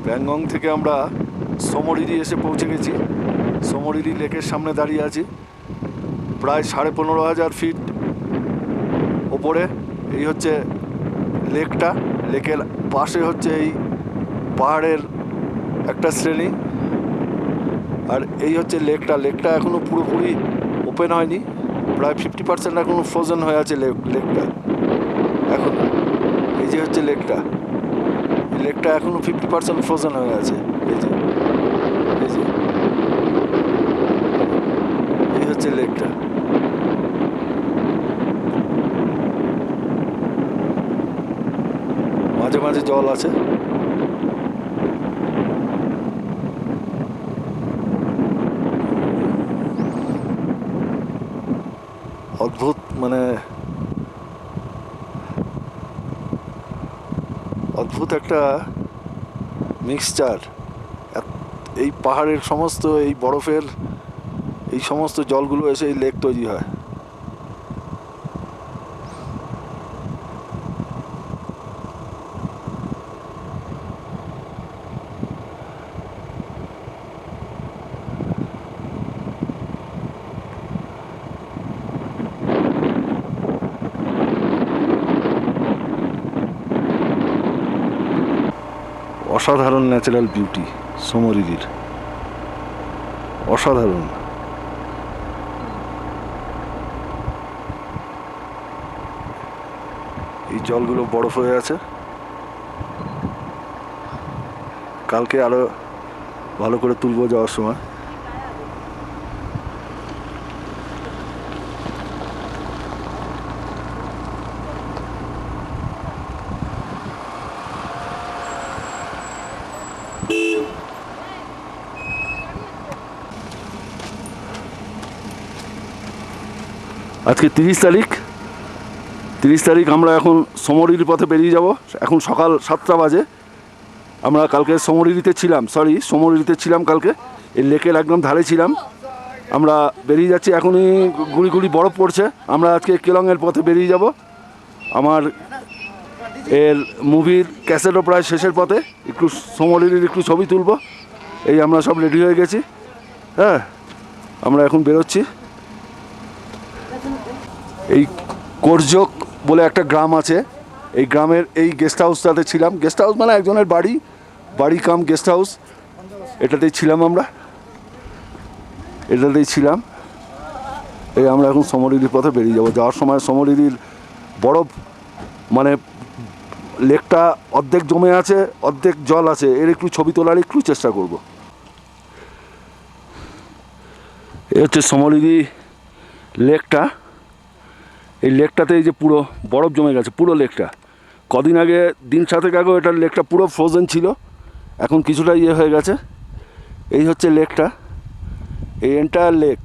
প্যাংগং থেকে আমরা সমরিরি এসে পৌঁছে গেছি। সমরিরি লেকের সামনে দাঁড়িয়ে আছি, প্রায় 15,500 ফিট ওপরে। এই হচ্ছে লেকটা, লেকের পাশে হচ্ছে এই পাহাড়ের একটা শ্রেণী, আর এই হচ্ছে লেকটা। লেকটা এখনও পুরোপুরি ওপেন হয়নি, প্রায় 50% এখনও ফ্রোজেন হয়ে আছে লেকটা এখন। এই যে হচ্ছে লেকটা, লেকটা এখনো 50% ফ্রোজেন হয়ে আছে। এই যে এই যে এই হচ্ছে লেকটা। মাঝে মাঝে জল আছে। অদ্ভুত, মানে অদ্ভুত একটা মিক্সচার। এই পাহাড়ের সমস্ত এই বরফের এই সমস্ত জলগুলো এসে এই লেক তৈরি হয়। অসাধারণ ন্যাচারাল বিউটি সমরিরির, অসাধারণ। এই জলগুলো বরফ হয়ে আছে, কালকে আরো ভালো করে তুলবো যাওয়ার সময়। আজকে 30 তারিখ আমরা এখন সমরির পথে বেরিয়ে যাব। এখন সকাল 7টা বাজে। আমরা কালকে সমরিতে ছিলাম কালকে, এই লেকের একদম ধারে ছিলাম। আমরা বেরিয়ে যাচ্ছি, এখনই গুড়ি গুড়ি বরফ পড়ছে। আমরা আজকে কেলংয়ের পথে বেরিয়ে যাব। আমার এর মুভির ক্যাসেটও প্রায় শেষের পথে, একটু সমরির একটু ছবি তুলব। এই আমরা সব রেডি হয়ে গেছি। হ্যাঁ, আমরা এখন বেরোচ্ছি। এই কোরজক বলে একটা গ্রাম আছে, এই গ্রামের এই গেস্ট হাউসটাতে ছিলাম। গেস্ট হাউস মানে একজনের বাড়ি কাম গেস্ট হাউস, এটাতেই ছিলাম আমরা, এটাতেই ছিলাম। এই আমরা এখন সমরিরির পথে বেরিয়ে যাব। যাওয়ার সময় সমরিরির বরফ মানে লেকটা অর্ধেক জমে আছে, অর্ধেক জল আছে, এর একটু ছবি তোলার একটু চেষ্টা করব। এই হচ্ছে সমরিরি লেকটা। এই লেকটাতে এই যে পুরো বরফ জমে গেছে, পুরো লেকটা। কদিন আগে, দিন 7 আগেও এটার লেকটা পুরো ফ্রোজেন ছিল, এখন কিছুটা হয়ে গেছে। এই হচ্ছে লেকটা, এই এন্টায়ার লেক।